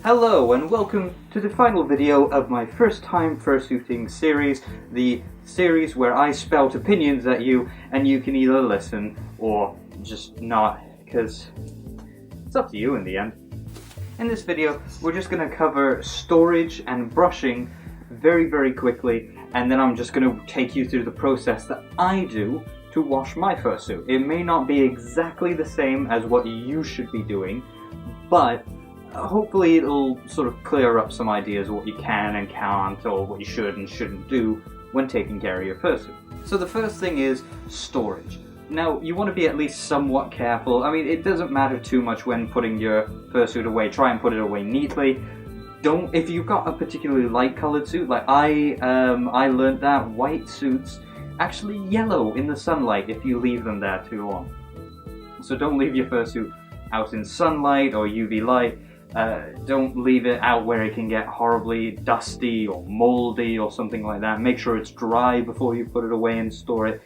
Hello and welcome to the final video of my First Time Fursuiting series, the series where I spout opinions at you and you can either listen or just not, because it's up to you in the end. In this video we're just going to cover storage and brushing very quickly, and then I'm just going to take you through the process that I do to wash my fursuit. It may not be exactly the same as what you should be doing, but hopefully it'll sort of clear up some ideas of what you can and can't, or what you should and shouldn't do when taking care of your fursuit. So the first thing is storage. Now, you want to be at least somewhat careful. I mean, it doesn't matter too much when putting your fursuit away. Try and put it away neatly. Don't, if you've got a particularly light colored suit, like I learned that white suits actually yellow in the sunlight if you leave them there too long. So don't leave your fursuit out in sunlight or UV light. Don't leave it out where it can get horribly dusty or moldy or something like that. Make sure it's dry before you put it away and store it.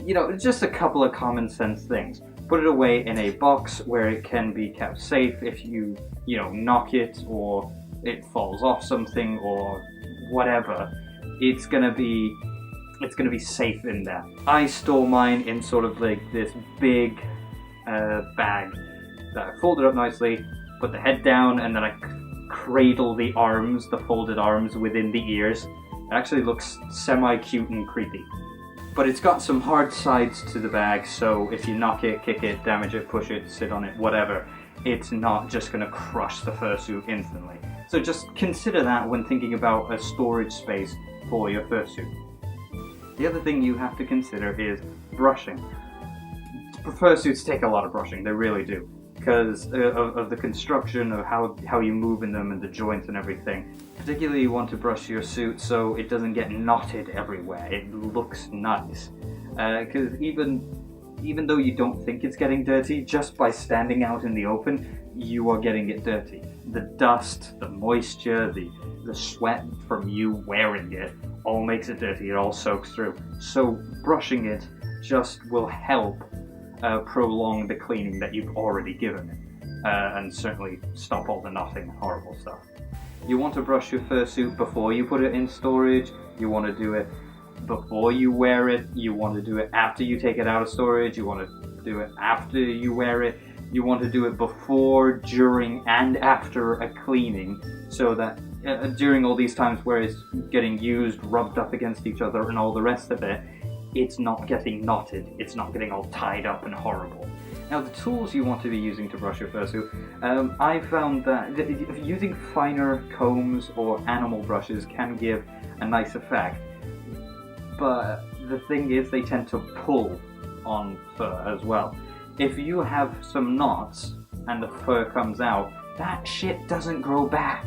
You know, just a couple of common sense things. Put it away in a box where it can be kept safe if you knock it or it falls off something or whatever. It's gonna be safe in there. I store mine in sort of like this big bag that I folded up nicely. Put the head down, and then I cradle the arms, the folded arms, within the ears. It actually looks semi-cute and creepy. But it's got some hard sides to the bag, so if you knock it, kick it, damage it, push it, sit on it, whatever, it's not just going to crush the fursuit instantly. So just consider that when thinking about a storage space for your fursuit. The other thing you have to consider is brushing. Fursuits take a lot of brushing, they really do, because of the construction of how you move in them and the joints and everything. Particularly you want to brush your suit so it doesn't get knotted everywhere. It looks nice. Because even though you don't think it's getting dirty, just by standing out in the open, you are getting it dirty. The dust, the moisture, the sweat from you wearing it all makes it dirty. It all soaks through. So brushing it just will help prolong the cleaning that you've already given it, and certainly stop all the knotting and horrible stuff. You want to brush your fursuit before you put it in storage. You want to do it before you wear it. You want to do it after you take it out of storage. You want to do it after you wear it. You want to do it before, during, and after a cleaning, so that during all these times where it's getting used, rubbed up against each other and all the rest of it, it's not getting knotted, it's not getting all tied up and horrible. Now, the tools you want to be using to brush your fursuit, I found that using finer combs or animal brushes can give a nice effect, but the thing is they tend to pull on fur as well. If you have some knots and the fur comes out, that shit doesn't grow back.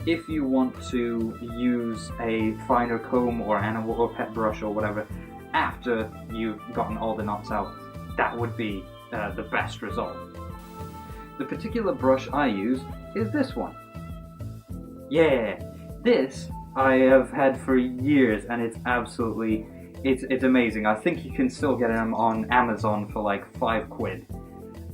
If you want to use a finer comb or animal or pet brush or whatever after you've gotten all the knots out, that would be the best result. The particular brush I use is this one. Yeah, this I have had for years, and it's absolutely, it's amazing. I think you can still get them on Amazon for like £5.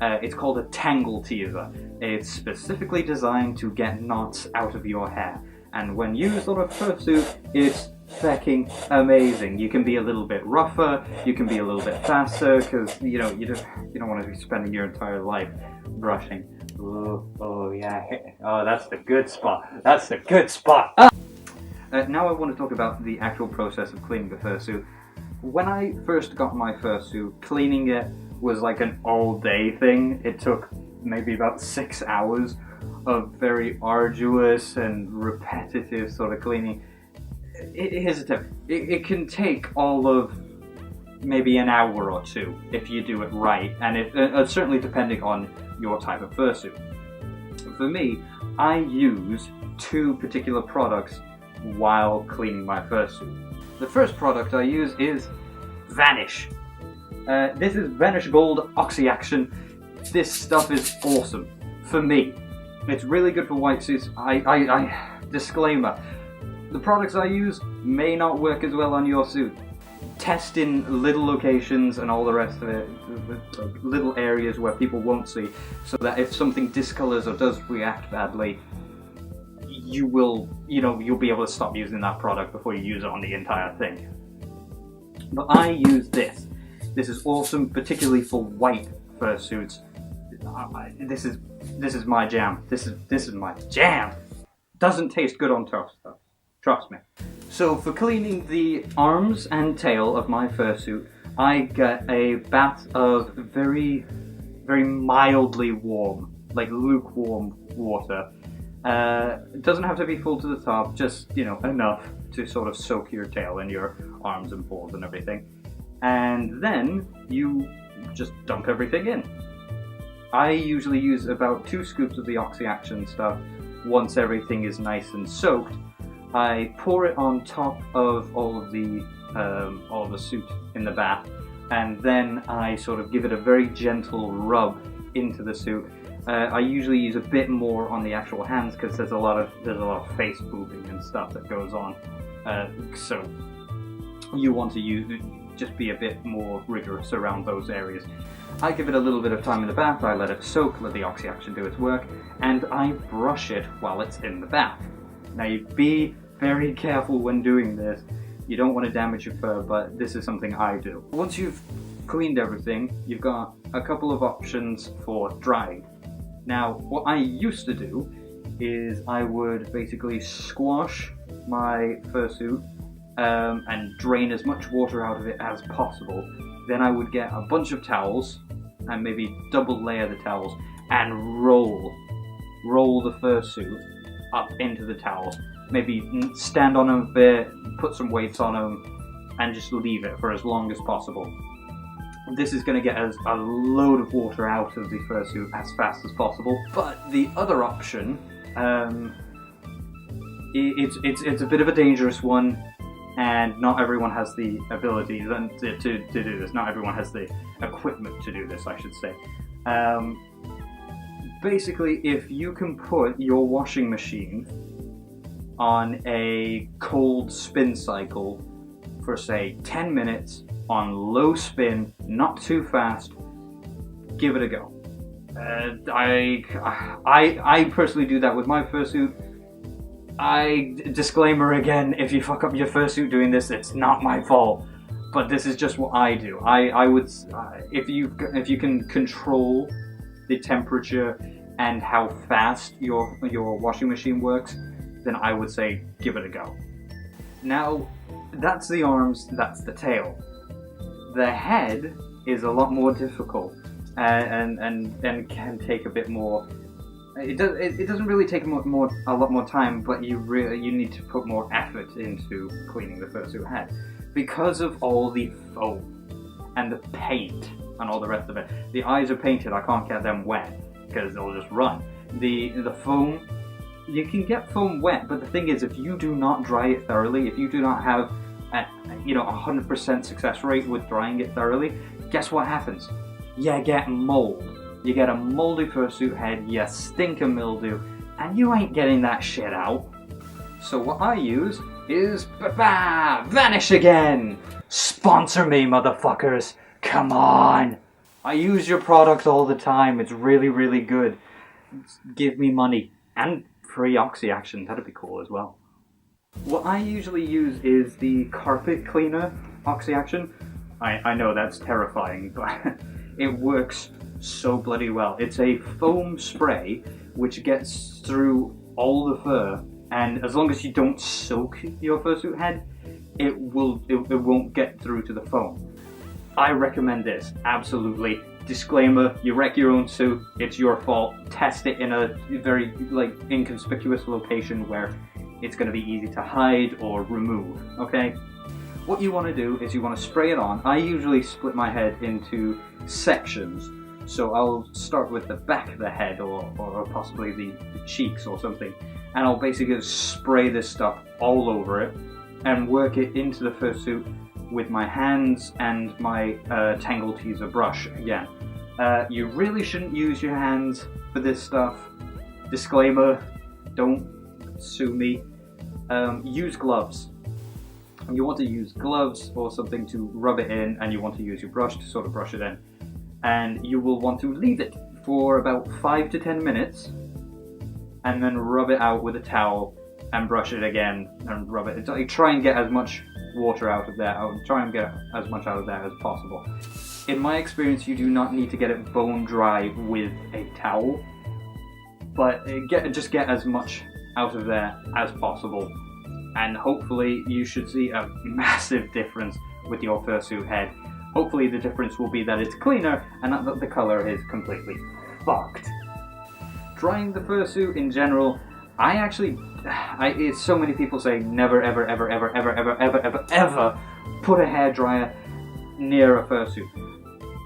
It's called a tangle teaser. It's specifically designed to get knots out of your hair, and when used on a fursuit, it's fucking amazing. You can be a little bit rougher, you can be a little bit faster, because you don't want to be spending your entire life brushing. Oh yeah, oh that's the good spot. That's the good spot. Now I want to talk about the actual process of cleaning the fursuit. When I first got my fursuit, cleaning it was like an all-day thing. It took maybe about 6 hours of very arduous and repetitive sort of cleaning. Here's a tip. It can take all of maybe an hour or two if you do it right, and certainly depending on your type of fursuit. For me, I use two particular products while cleaning my fursuit. The first product I use is Vanish. This is Vanish Gold Oxy Action. This stuff is awesome. For me. It's really good for white suits. Disclaimer. The products I use may not work as well on your suit. test in little locations and all the rest of it, like little areas where people won't see, so that if something discolors or does react badly, you'll be able to stop using that product before you use it on the entire thing. But I use this. This is awesome, particularly for white fursuits. This is my jam. This is my jam. Doesn't taste good on toast though. Trust me. So for cleaning the arms and tail of my fursuit, I get a bath of very, very mildly warm, like lukewarm water. It doesn't have to be full to the top, just, enough to sort of soak your tail and your arms and paws and everything. And then you just dump everything in. I usually use about 2 scoops of the Oxy-Action stuff once everything is nice and soaked. I pour it on top of all of the suit in the bath, and then I sort of give it a very gentle rub into the suit. I usually use a bit more on the actual hands because there's a lot of face boobing and stuff that goes on. So you want to just be a bit more rigorous around those areas. I give it a little bit of time in the bath, I let it soak, let the Oxy-Action do its work, and I brush it while it's in the bath. Now you be very careful when doing this. You don't want to damage your fur, but this is something I do. Once you've cleaned everything, you've got a couple of options for drying. Now, what I used to do is I would basically squash my fursuit and drain as much water out of it as possible. Then I would get a bunch of towels and maybe double layer the towels and roll the fursuit up into the towels. Maybe stand on them a bit, put some weights on them, and just leave it for as long as possible. This is going to get us a load of water out of the fursuit as fast as possible. But the other option, it's a bit of a dangerous one, and not everyone has the ability to do this. Not everyone has the equipment to do this, I should say. Basically, if you can put your washing machine on a cold spin cycle for, say, 10 minutes on low spin, not too fast, give it a go. I personally do that with my fursuit. Disclaimer again, if you fuck up your fursuit doing this, it's not my fault. But this is just what I do. I would, if you can control the temperature and how fast your washing machine works, then I would say give it a go. Now, that's the arms, that's the tail. The head is a lot more difficult and can take a bit more. It doesn't really take a lot more time, but you need to put more effort into cleaning the fursuit head because of all the foam and the paint and all the rest of it. The eyes are painted. I can't get them wet because they'll just run. The foam, you can get foam wet, but the thing is, if you do not dry it thoroughly, if you do not have a 100% success rate with drying it thoroughly, guess what happens? You get mold. You get a moldy fursuit head, you stink of mildew, and you ain't getting that shit out. So what I use is Vanish again! Sponsor me, motherfuckers! Come on! I use your product all the time, it's really, really good. Give me money. And free Oxy-Action, that'd be cool as well. What I usually use is the carpet cleaner Oxy-Action. I know that's terrifying, but it works so bloody well. It's a foam spray which gets through all the fur, and as long as you don't soak your fursuit head, it won't get through to the foam. I recommend this, absolutely. Disclaimer, you wreck your own suit, it's your fault. Test it in a very inconspicuous location where it's going to be easy to hide or remove, okay? What you want to do is you want to spray it on. I usually split my head into sections. So I'll start with the back of the head or possibly the cheeks or something. And I'll basically spray this stuff all over it and work it into the fursuit with my hands and my Tangle Teaser brush again. You really shouldn't use your hands for this stuff. Disclaimer, don't sue me. Use gloves. You want to use gloves or something to rub it in, and you want to use your brush to sort of brush it in. And you will want to leave it for about 5 to 10 minutes, and then rub it out with a towel and brush it again and rub it. Try and get as much water out of there. Try and get as much out of there as possible. In my experience, you do not need to get it bone dry with a towel, but just get as much out of there as possible, and hopefully you should see a massive difference with your fursuit head. Hopefully the difference will be that it's cleaner and not that the colour is completely fucked. Drying the fursuit in general, so many people say never ever ever ever ever ever ever ever ever put a hairdryer near a fursuit.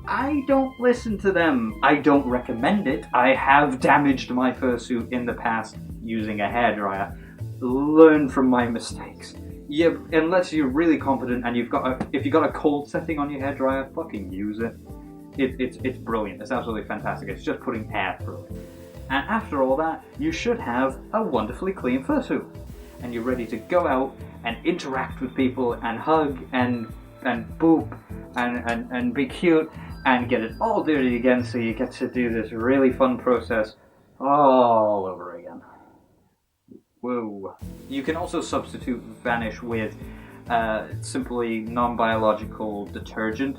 I don't listen to them. I don't recommend it. I have damaged my fursuit in the past using a hairdryer. Learn from my mistakes. Yeah, unless you're really confident and if you've got a cold setting on your hairdryer, fucking use it. It's brilliant. It's absolutely fantastic. It's just putting air through it. And after all that, you should have a wonderfully clean fursuit. And you're ready to go out and interact with people and hug and boop and be cute and get it all dirty again, so you get to do this really fun process all over again. Whoa. You can also substitute vanish with simply non-biological detergent,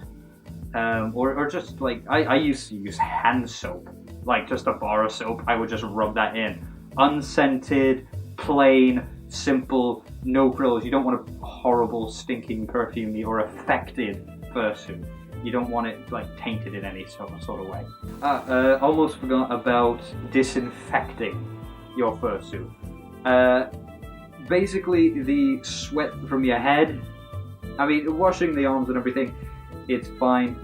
or just like, I used to use hand soap. Like just a bar of soap, I would just rub that in. Unscented, plain, simple, no frills. You don't want a horrible, stinking, perfumey or affected fursuit. You don't want it like tainted in any sort of way. Almost forgot about disinfecting your fursuit. Basically, the sweat from your head. I mean, washing the arms and everything, it's fine.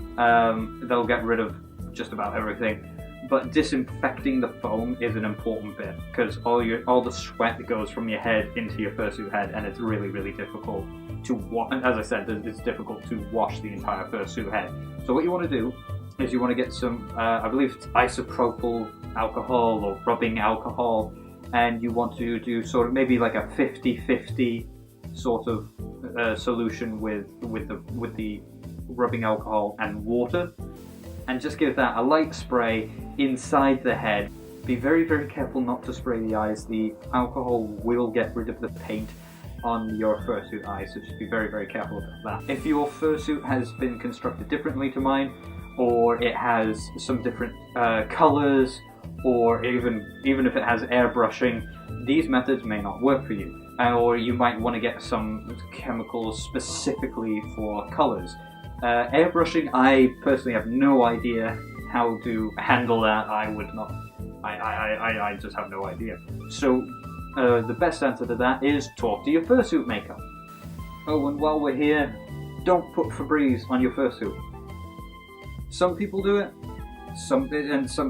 They'll get rid of just about everything. But disinfecting the foam is an important bit, because all the sweat that goes from your head into your fursuit head, and it's really, really difficult to wash. As I said, it's difficult to wash the entire fursuit head. So what you want to do is you want to get some, I believe it's isopropyl alcohol or rubbing alcohol, and you want to do sort of maybe like a 50-50 sort of solution with the rubbing alcohol and water. And just give that a light spray inside the head. Be very, very careful not to spray the eyes. The alcohol will get rid of the paint on your fursuit eyes, so just be very, very careful about that. If your fursuit has been constructed differently to mine, or it has some different colours, or even if it has airbrushing, these methods may not work for you. Or you might want to get some chemicals specifically for colours. Airbrushing, I personally have no idea how to handle that. I would not. I just have no idea. So the best answer to that is talk to your fursuit maker. Oh, and while we're here, don't put Febreze on your fursuit. Some people do it, some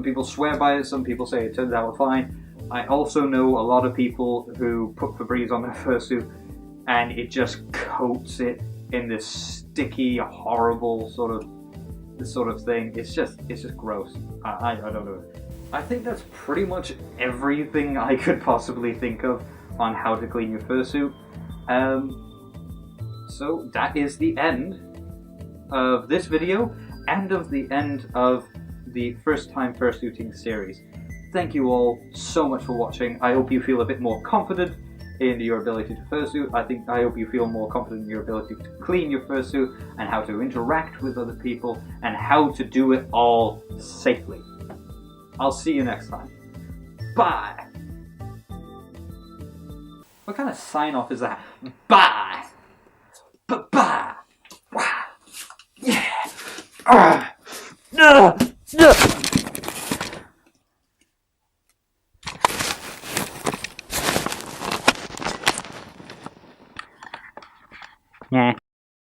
people swear by it, some people say it turns out fine. I also know a lot of people who put Febreze on their fursuit and it just coats it in this sticky, horrible sort of thing. It's just gross. I don't know. I think that's pretty much everything I could possibly think of on how to clean your fursuit. So that is the end of this video and of the end of the First Time Fursuiting series. Thank you all so much for watching. I hope you feel a bit more confident in your ability to fursuit. I hope you feel more confident in your ability to clean your fursuit and how to interact with other people and how to do it all safely. I'll see you next time. Bye! What kind of sign off is that? Bye! Bye! Yeah! Yeah.